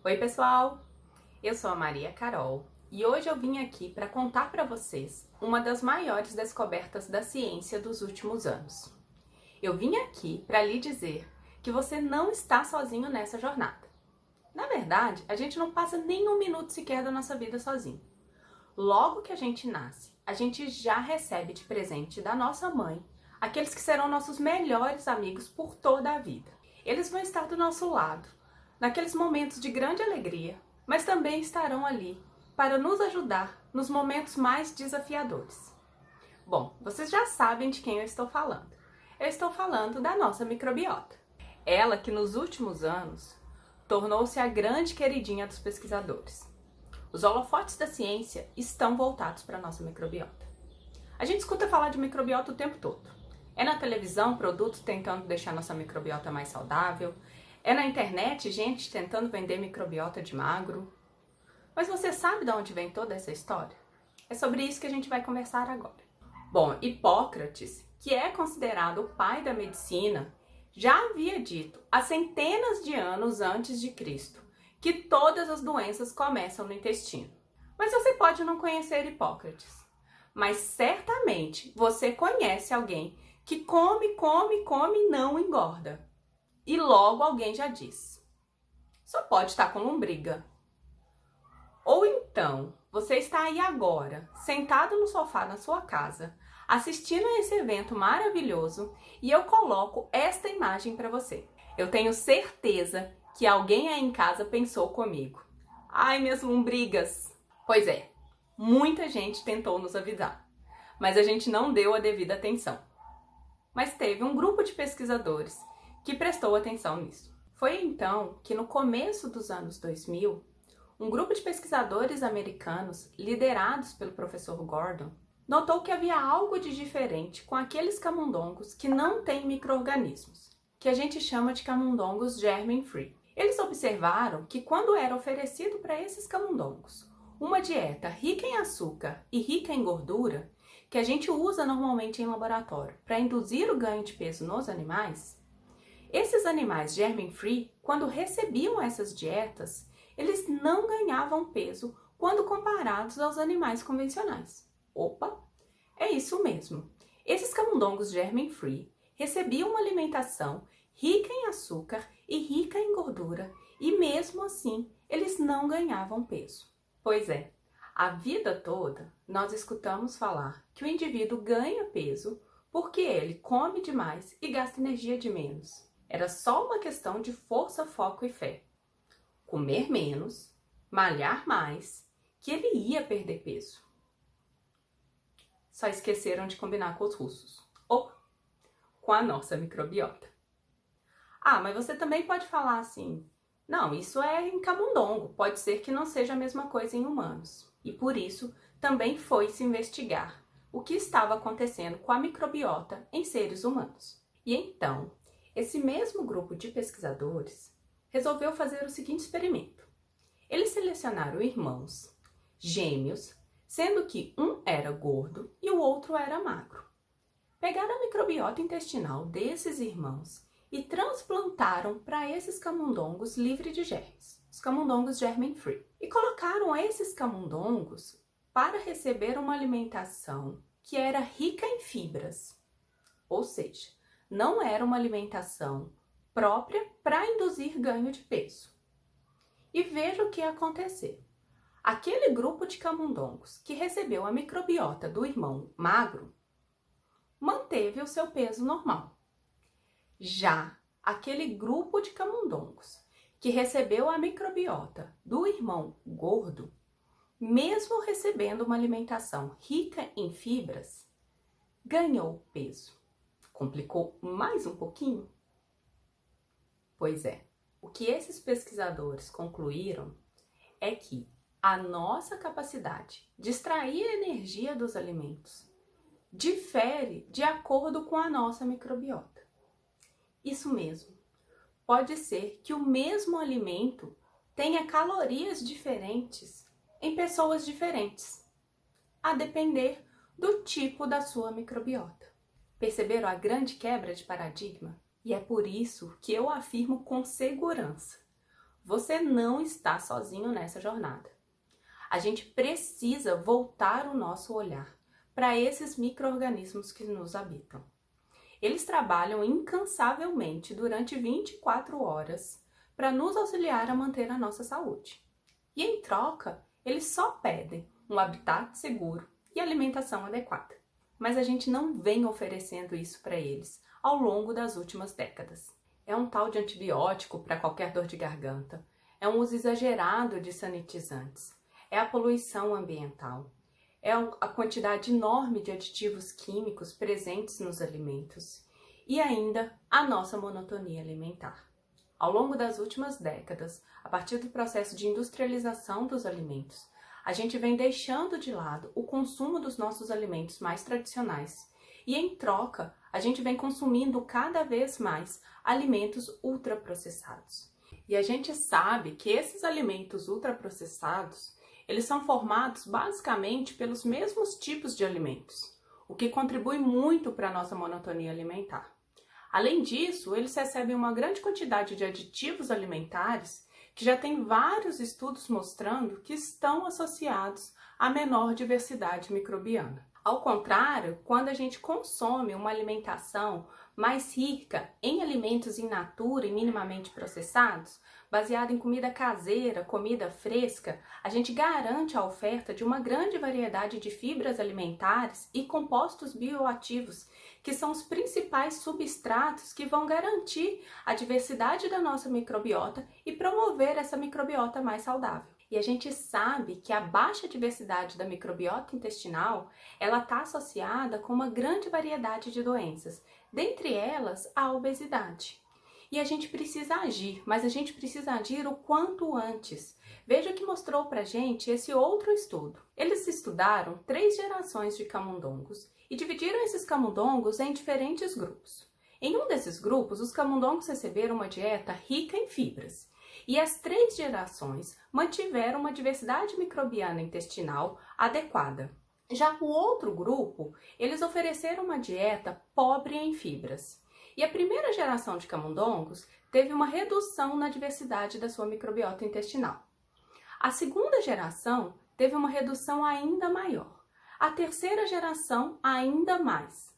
Oi, pessoal! Eu sou a Maria Carol e hoje eu vim aqui para contar para vocês uma das maiores descobertas da ciência dos últimos anos. Eu vim aqui para lhe dizer que você não está sozinho nessa jornada. Na verdade, a gente não passa nem um minuto sequer da nossa vida sozinho. Logo que a gente nasce, a gente já recebe de presente da nossa mãe aqueles que serão nossos melhores amigos por toda a vida. Eles vão estar do nosso lado naqueles momentos de grande alegria, mas também estarão ali para nos ajudar nos momentos mais desafiadores. Bom, vocês já sabem de quem eu estou falando. Eu estou falando da nossa microbiota. Ela que nos últimos anos tornou-se a grande queridinha dos pesquisadores. Os holofotes da ciência estão voltados para a nossa microbiota. A gente escuta falar de microbiota o tempo todo. É na televisão produtos tentando deixar nossa microbiota mais saudável. É na internet gente tentando vender microbiota de magro. Mas você sabe de onde vem toda essa história? É sobre isso que a gente vai conversar agora. Bom, Hipócrates, que é considerado o pai da medicina, já havia dito há centenas de anos antes de Cristo que todas as doenças começam no intestino. Mas você pode não conhecer Hipócrates, mas certamente você conhece alguém que come e não engorda. E logo alguém já diz: só pode estar com lombriga. Ou então, você está aí agora, sentado no sofá na sua casa, assistindo a esse evento maravilhoso e eu coloco esta imagem para você. Eu tenho certeza que alguém aí em casa pensou comigo: ai, minhas lombrigas! Pois é, muita gente tentou nos avisar, mas a gente não deu a devida atenção. Mas teve um grupo de pesquisadores que prestou atenção nisso. Foi então que no começo dos anos 2000, um grupo de pesquisadores americanos, liderados pelo professor Gordon, notou que havia algo de diferente com aqueles camundongos que não têm micro-organismos, que a gente chama de camundongos germen-free. Eles observaram que quando era oferecido para esses camundongos uma dieta rica em açúcar e rica em gordura, que a gente usa normalmente em laboratório para induzir o ganho de peso nos animais, esses animais germen-free, quando recebiam essas dietas, eles não ganhavam peso quando comparados aos animais convencionais. Opa, é isso mesmo. Esses camundongos germen-free recebiam uma alimentação rica em açúcar e rica em gordura e mesmo assim eles não ganhavam peso. Pois é, a vida toda nós escutamos falar que o indivíduo ganha peso porque ele come demais e gasta energia de menos. Era só uma questão de força, foco e fé. Comer menos, malhar mais, que ele ia perder peso. Só esqueceram de combinar com os russos, ou com a nossa microbiota. Ah, mas você também pode falar assim: não, isso é em camundongo, pode ser que não seja a mesma coisa em humanos. E por isso também foi se investigar o que estava acontecendo com a microbiota em seres humanos. E então, esse mesmo grupo de pesquisadores resolveu fazer o seguinte experimento. Eles selecionaram irmãos gêmeos, sendo que um era gordo e o outro era magro. Pegaram a microbiota intestinal desses irmãos e transplantaram para esses camundongos livres de germes, os camundongos germen-free. E colocaram esses camundongos para receber uma alimentação que era rica em fibras, ou seja, não era uma alimentação própria para induzir ganho de peso. E veja o que aconteceu. Aquele grupo de camundongos que recebeu a microbiota do irmão magro manteve o seu peso normal. Já aquele grupo de camundongos que recebeu a microbiota do irmão gordo, mesmo recebendo uma alimentação rica em fibras, ganhou peso. Complicou mais um pouquinho? Pois é, o que esses pesquisadores concluíram é que a nossa capacidade de extrair energia dos alimentos difere de acordo com a nossa microbiota. Isso mesmo, pode ser que o mesmo alimento tenha calorias diferentes em pessoas diferentes, a depender do tipo da sua microbiota. Perceberam a grande quebra de paradigma? E é por isso que eu afirmo com segurança: Você não está sozinho nessa jornada. A gente precisa voltar o nosso olhar para esses micro-organismos que nos habitam. Eles trabalham incansavelmente durante 24 horas para nos auxiliar a manter a nossa saúde. E em troca, eles só pedem um habitat seguro e alimentação adequada. Mas a gente não vem oferecendo isso para eles ao longo das últimas décadas. É um tal de antibiótico para qualquer dor de garganta, é um uso exagerado de sanitizantes, é a poluição ambiental, é a quantidade enorme de aditivos químicos presentes nos alimentos e ainda a nossa monotonia alimentar. Ao longo das últimas décadas, a partir do processo de industrialização dos alimentos, a gente vem deixando de lado o consumo dos nossos alimentos mais tradicionais e, em troca, a gente vem consumindo cada vez mais alimentos ultraprocessados. E a gente sabe que esses alimentos ultraprocessados, eles são formados basicamente pelos mesmos tipos de alimentos, o que contribui muito para a nossa monotonia alimentar. Além disso, eles recebem uma grande quantidade de aditivos alimentares que já tem vários estudos mostrando que estão associados à menor diversidade microbiana. Ao contrário, quando a gente consome uma alimentação mais rica em alimentos in natura e minimamente processados, baseada em comida caseira, comida fresca, a gente garante a oferta de uma grande variedade de fibras alimentares e compostos bioativos, que são os principais substratos que vão garantir a diversidade da nossa microbiota e promover essa microbiota mais saudável. E a gente sabe que a baixa diversidade da microbiota intestinal, ela está associada com uma grande variedade de doenças, dentre elas a obesidade. E a gente precisa agir, mas a gente precisa agir o quanto antes. Veja o que mostrou pra gente esse outro estudo. Eles estudaram 3 gerações de camundongos e dividiram esses camundongos em diferentes grupos. Em um desses grupos, os camundongos receberam uma dieta rica em fibras. E as 3 gerações mantiveram uma diversidade microbiana intestinal adequada. Já o outro grupo, eles ofereceram uma dieta pobre em fibras. E a primeira geração de camundongos teve uma redução na diversidade da sua microbiota intestinal. A segunda geração teve uma redução ainda maior. A terceira geração ainda mais.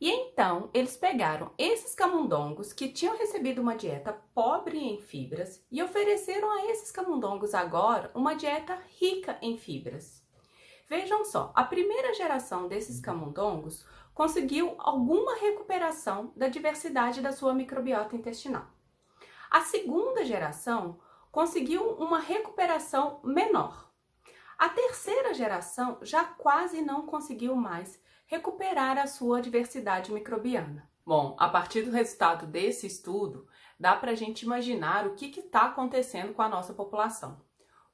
E então, eles pegaram esses camundongos que tinham recebido uma dieta pobre em fibras e ofereceram a esses camundongos agora uma dieta rica em fibras. Vejam só, a primeira geração desses camundongos conseguiu alguma recuperação da diversidade da sua microbiota intestinal. A segunda geração conseguiu uma recuperação menor. A terceira geração já quase não conseguiu mais recuperar a sua diversidade microbiana. Bom, a partir do resultado desse estudo, dá para a gente imaginar o que está acontecendo com a nossa população.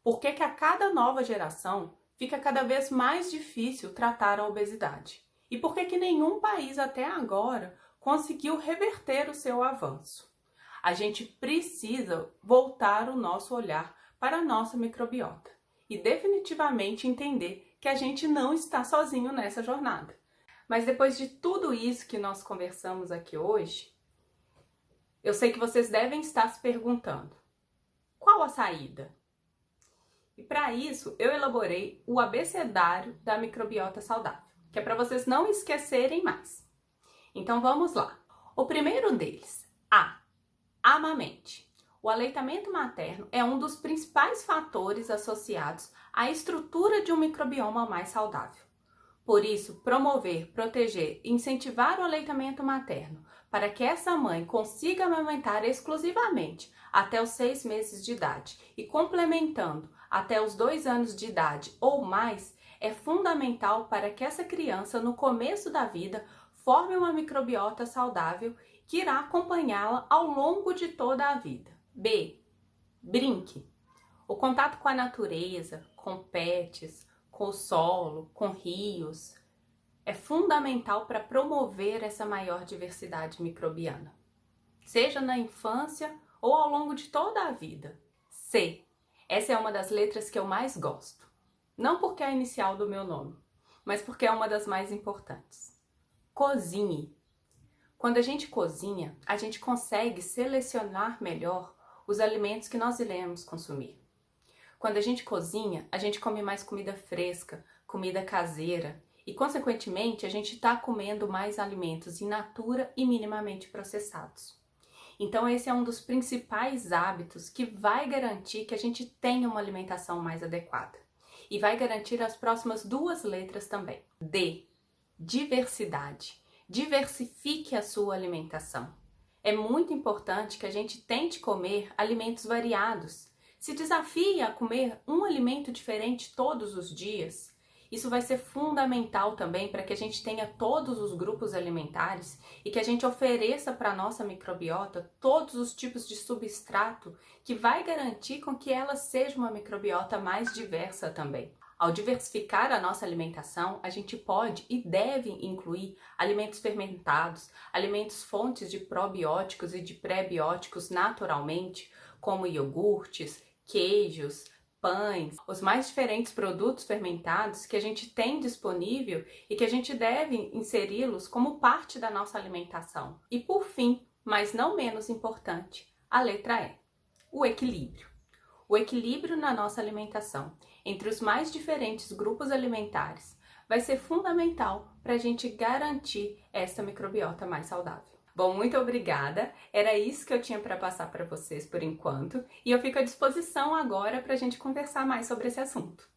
Por que a cada nova geração fica cada vez mais difícil tratar a obesidade? E por que nenhum país até agora conseguiu reverter o seu avanço? A gente precisa voltar o nosso olhar para a nossa microbiota e definitivamente entender que a gente não está sozinho nessa jornada. Mas depois de tudo isso que nós conversamos aqui hoje, eu sei que vocês devem estar se perguntando: qual a saída? E para isso, eu elaborei o abecedário da microbiota saudável, que é para vocês não esquecerem mais. Então vamos lá. O primeiro deles, A. Amamente. O aleitamento materno é um dos principais fatores associados à estrutura de um microbioma mais saudável. Por isso, promover, proteger e incentivar o aleitamento materno para que essa mãe consiga amamentar exclusivamente até os 6 meses de idade e complementando até os 2 anos de idade ou mais é fundamental para que essa criança, no começo da vida, forme uma microbiota saudável que irá acompanhá-la ao longo de toda a vida. B. Brinque. O contato com a natureza, com pets, com o solo, com rios, é fundamental para promover essa maior diversidade microbiana, seja na infância ou ao longo de toda a vida. C. Essa é uma das letras que eu mais gosto. Não porque é a inicial do meu nome, mas porque é uma das mais importantes. Cozinhe. Quando a gente cozinha, a gente consegue selecionar melhor os alimentos que nós iremos consumir. Quando a gente cozinha, a gente come mais comida fresca, comida caseira e, consequentemente, a gente está comendo mais alimentos in natura e minimamente processados. Então, esse é um dos principais hábitos que vai garantir que a gente tenha uma alimentação mais adequada. E vai garantir as próximas duas letras também. D, diversidade. Diversifique a sua alimentação. É muito importante que a gente tente comer alimentos variados. Se desafie a comer um alimento diferente todos os dias. Isso vai ser fundamental também para que a gente tenha todos os grupos alimentares e que a gente ofereça para a nossa microbiota todos os tipos de substrato que vai garantir com que ela seja uma microbiota mais diversa também. Ao diversificar a nossa alimentação, a gente pode e deve incluir alimentos fermentados, alimentos fontes de probióticos e de pré-bióticos naturalmente, como iogurtes, queijos, pães, os mais diferentes produtos fermentados que a gente tem disponível e que a gente deve inseri-los como parte da nossa alimentação. E por fim, mas não menos importante, a letra E, o equilíbrio. O equilíbrio na nossa alimentação entre os mais diferentes grupos alimentares vai ser fundamental para a gente garantir essa microbiota mais saudável. Bom, muito obrigada. Era isso que eu tinha para passar para vocês por enquanto e eu fico à disposição agora para a gente conversar mais sobre esse assunto.